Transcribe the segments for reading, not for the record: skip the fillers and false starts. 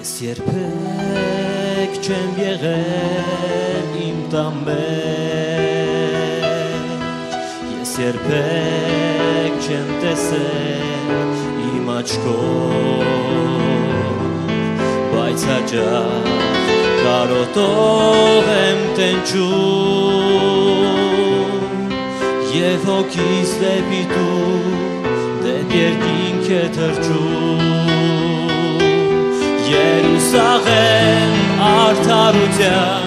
Ես երբեք չեմ եղել իմ տան մեջ, ես երբեք չեմ տեսել իմ աչքով, բայց հաճախ կարոտով եմ տենչում և հոգիս դեպի դու դեպ երկինք է թռչում Երուսաղեմ արդարության,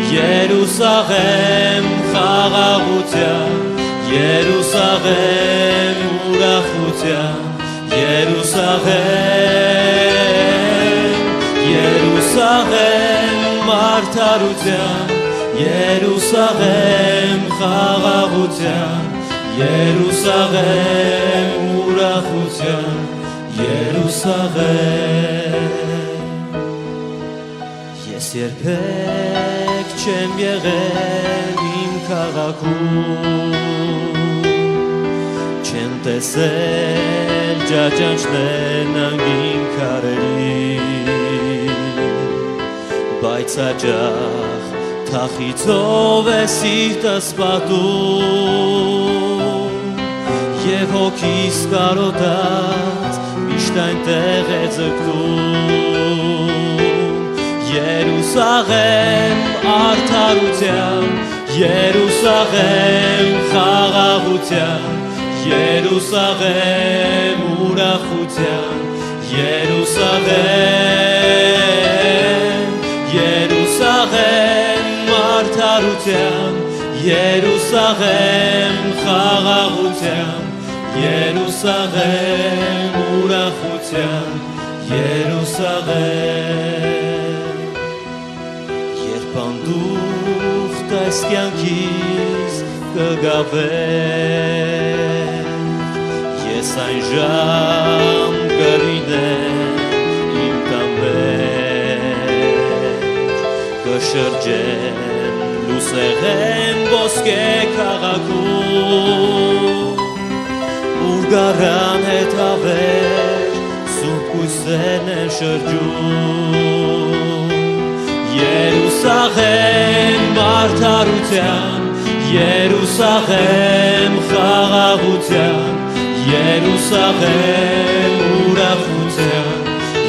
Երուսաղեմ խաղաղության, Երուսաղեմ ուրախության, Երուսաղեմ արդարության, Երուսաղեմ խաղաղության, Երուսաղեմ ուրախության, Երուսաղեմ Ես երբեք չեմ եղել իմ քաղաքում, չեմ տեսել ջաջանջներն անգին քարերի, բայց հաճախ թախիծով է սիրտս պատում և հոգիս կարոտած միշտ այնտեղ է ձգտում Երուսաղեմ արդարության, Երուսաղեմ խաղաղության, Երուսաղեմ ուրախության, Երուսաղեմ արդարության, Երուսաղեմ խաղաղության, Երուսաղեմ ուրախության, Երուսաղեմ Պանդուխ տայս կյանքիս կգավեր Ես այն ժամ կրինեմ իմ տան մեջ Կշրջեմ լուսեղեն ոսկե քաղաքում Ուր գարան հետ հավեր սուրբ կույսերն են շրջում Երուսաղեմ արդարության, Երուսաղեմ խաղաղության, Երուսաղեմ ուրախության,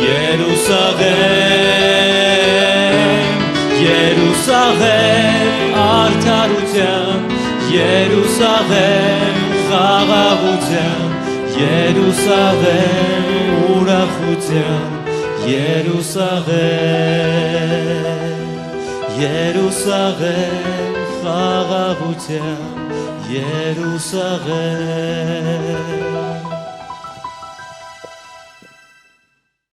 Երուսաղեմ արդարության, Երուսաղեմ խաղաղության, Երուսաղեմ ուրախության, Երուսաղեմ խաղաղության, Երուսաղեմ